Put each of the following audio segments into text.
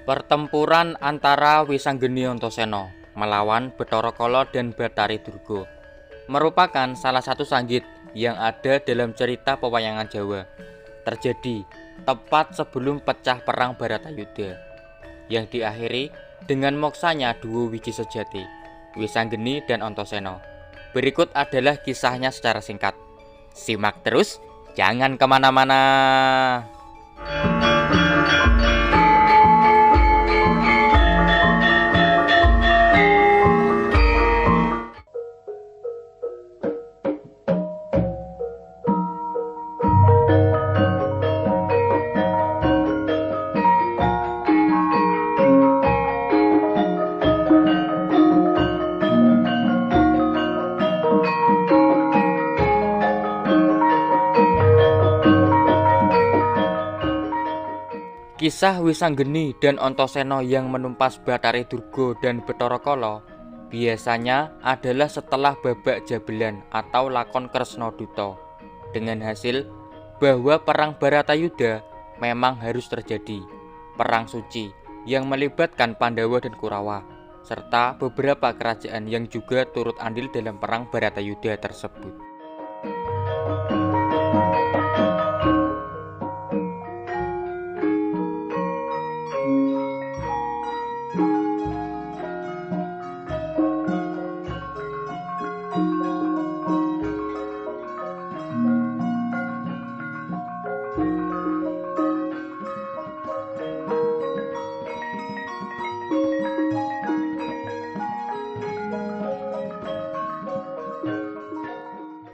Pertempuran antara Wisanggeni Antasena melawan Bathara Kala dan Bathari Durga merupakan salah satu sanggit yang ada dalam cerita pewayangan Jawa. Terjadi tepat sebelum pecah perang Bharatayuddha, yang diakhiri dengan moksanya duo wiji sejati, Wisanggeni dan Antasena. Berikut adalah kisahnya secara singkat. Simak terus, jangan kemana-mana. Kisah Wisanggeni dan Antasena yang menumpas Bathari Durga dan Bathara Kala biasanya adalah setelah babak jabelan atau lakon Kresna Duta, dengan hasil bahwa perang Bharatayuddha memang harus terjadi, perang suci yang melibatkan Pandawa dan Kurawa, serta beberapa kerajaan yang juga turut andil dalam perang Bharatayuddha tersebut.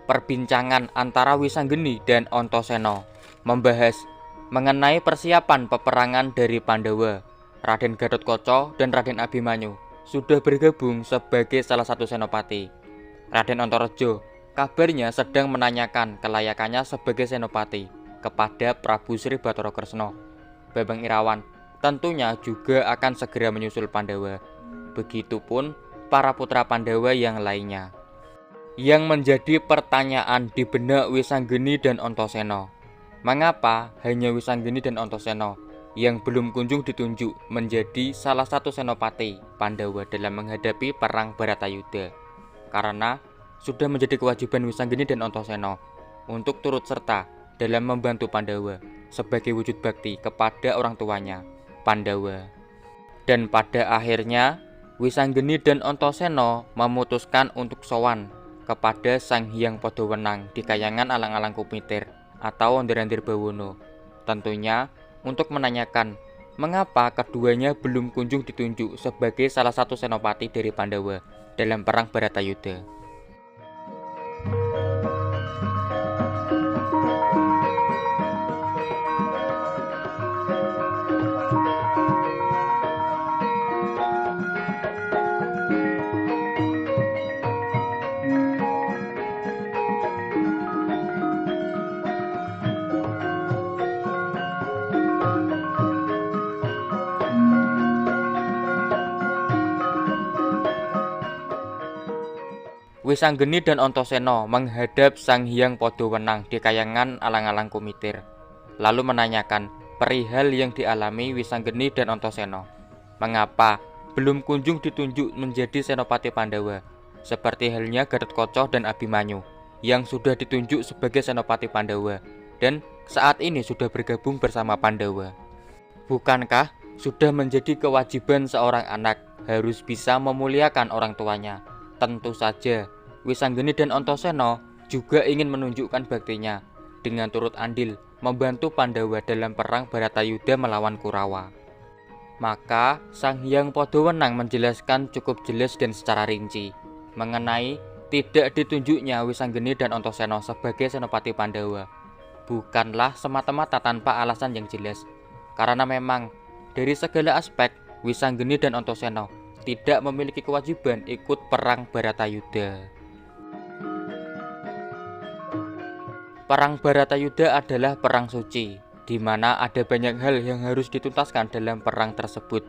Perbincangan antara Wisanggeni dan Antasena membahas mengenai persiapan peperangan dari Pandawa. Raden Gatotkaca dan Raden Abimanyu sudah bergabung sebagai salah satu senopati. Raden Antareja kabarnya sedang menanyakan kelayakannya sebagai senopati kepada Prabu Sri Bathara Kresna. Bambang Irawan tentunya juga akan segera menyusul Pandawa. Begitupun para putra Pandawa yang lainnya. Yang menjadi pertanyaan di benak Wisanggeni dan Antasena, mengapa hanya Wisanggeni dan Antasena yang belum kunjung ditunjuk menjadi salah satu senopati Pandawa dalam menghadapi perang Bharatayuddha? Karena sudah menjadi kewajiban Wisanggeni dan Antasena untuk turut serta dalam membantu Pandawa sebagai wujud bakti kepada orang tuanya, Pandawa. Dan pada akhirnya Wisanggeni dan Antasena memutuskan untuk sowan kepada Sang Hyang Padawenang di Kahyangan Alang-alang Kumitir atau Ondir-ondir Bawono, tentunya untuk menanyakan mengapa keduanya belum kunjung ditunjuk sebagai salah satu senopati dari Pandawa dalam perang Bharatayuddha. Wisanggeni dan Antasena menghadap Sang Hyang Padawenang di Kahyangan Alang-alang Kumitir, lalu menanyakan perihal yang dialami Wisanggeni dan Antasena. Mengapa belum kunjung ditunjuk menjadi senopati Pandawa, seperti halnya Gatotkaca dan Abimanyu yang sudah ditunjuk sebagai senopati Pandawa dan saat ini sudah bergabung bersama Pandawa. Bukankah sudah menjadi kewajiban seorang anak harus bisa memuliakan orang tuanya? Tentu saja Wisanggeni dan Antasena juga ingin menunjukkan baktinya dengan turut andil membantu Pandawa dalam perang Bharatayuddha melawan Kurawa. Maka Sang Hyang Padawenang menjelaskan cukup jelas dan secara rinci mengenai tidak ditunjuknya Wisanggeni dan Antasena sebagai senopati Pandawa bukanlah semata-mata tanpa alasan yang jelas, karena memang dari segala aspek Wisanggeni dan Antasena tidak memiliki kewajiban ikut perang Bharatayuddha. Perang Bharatayuddha adalah perang suci, di mana ada banyak hal yang harus dituntaskan dalam perang tersebut.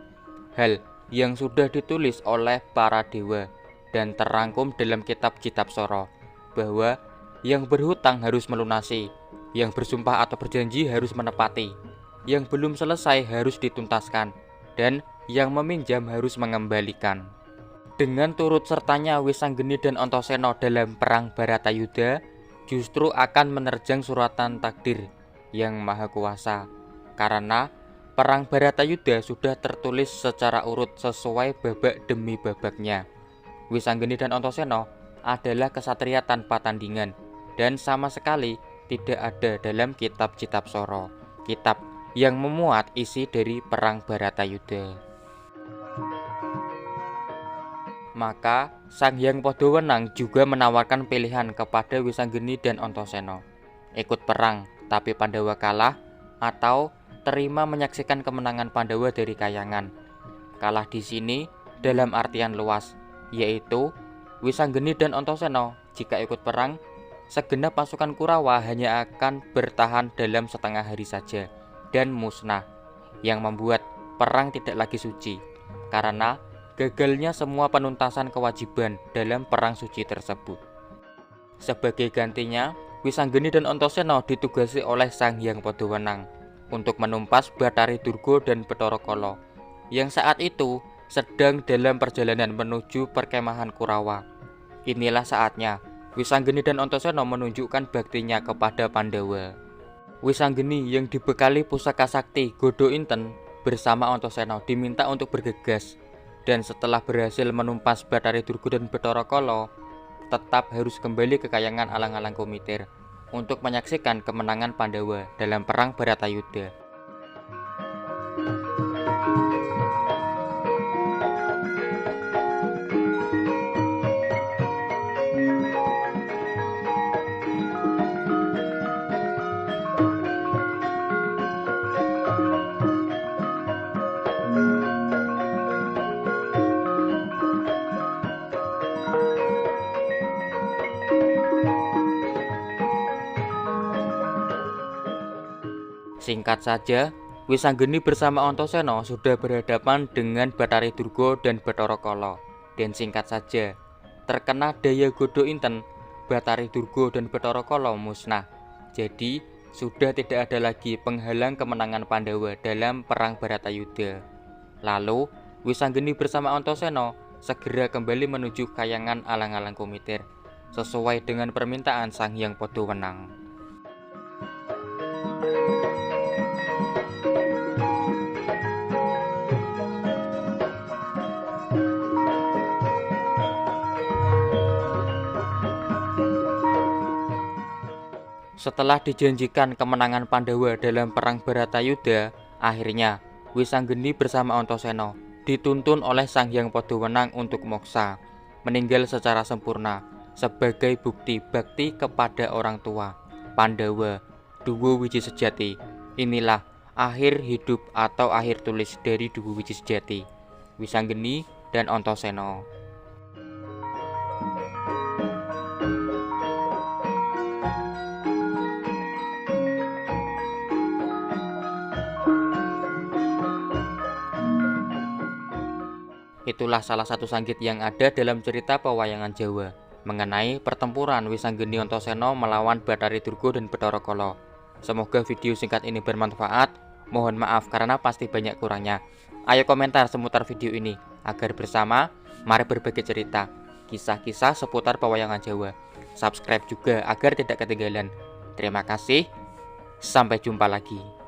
Hal yang sudah ditulis oleh para dewa dan terangkum dalam kitab Kitab Sora, bahwa yang berhutang harus melunasi, yang bersumpah atau berjanji harus menepati, yang belum selesai harus dituntaskan, dan yang meminjam harus mengembalikan. Dengan turut sertanya Wisanggeni dan Antasena dalam perang Bharatayuddha justru akan menerjang suratan takdir yang maha kuasa, karena perang Bharatayuddha sudah tertulis secara urut sesuai babak demi babaknya. Wisanggeni dan Antasena adalah kesatria tanpa tandingan dan sama sekali tidak ada dalam kitab Citabsara, kitab yang memuat isi dari perang Bharatayuddha. Maka Sang Hyang Padhawenang juga menawarkan pilihan kepada Wisanggeni dan Antasena, ikut perang tapi Pandawa kalah, atau terima menyaksikan kemenangan Pandawa dari Kahyangan. Kalah di sini dalam artian luas, yaitu Wisanggeni dan Antasena jika ikut perang, segenap pasukan Kurawa hanya akan bertahan dalam setengah hari saja dan musnah, yang membuat perang tidak lagi suci karena gagalnya semua penuntasan kewajiban dalam perang suci tersebut. Sebagai gantinya, Wisanggeni dan Antasena ditugasi oleh Sang Hyang Padhawenang untuk menumpas Bathari Durga dan Bathara Kala yang saat itu sedang dalam perjalanan menuju perkemahan Kurawa. Inilah saatnya Wisanggeni dan Antasena menunjukkan baktinya kepada Pandawa. Wisanggeni yang dibekali pusaka sakti Godo Inten bersama Antasena diminta untuk bergegas, dan setelah berhasil menumpas Bathari Durga dan Bathara Kala, tetap harus kembali ke Kahyangan alang-alang Komitir untuk menyaksikan kemenangan Pandawa dalam perang Bharatayuddha. Singkat saja, Wisanggeni bersama Antasena sudah berhadapan dengan Bathari Durga dan Bathara Kala. Dan singkat saja, terkena daya Godo Inten, Bathari Durga dan Bathara Kala musnah. Jadi, sudah tidak ada lagi penghalang kemenangan Pandawa dalam perang Bharatayuddha. Lalu, Wisanggeni bersama Antasena segera kembali menuju Kahyangan alang-alang Komitir, sesuai dengan permintaan Sang Hyang Padhawenang. Setelah dijanjikan kemenangan Pandawa dalam perang Bharatayuddha, akhirnya Wisanggeni bersama Antasena dituntun oleh Sang Hyang Padhawenang untuk moksa, meninggal secara sempurna sebagai bukti bakti kepada orang tua Pandawa, Duwa Wiji Sejati. Inilah akhir hidup atau akhir tulis dari Duwa Wiji Sejati, Wisanggeni dan Antasena. Itulah salah satu sanggit yang ada dalam cerita pewayangan Jawa mengenai pertempuran Wisanggeni Antasena melawan Bathari Durga dan Bathara Kala. Semoga video singkat ini bermanfaat. Mohon maaf karena pasti banyak kurangnya. Ayo komentar seputar video ini agar bersama mari berbagi cerita, kisah-kisah seputar pewayangan Jawa. Subscribe juga agar tidak ketinggalan. Terima kasih. Sampai jumpa lagi.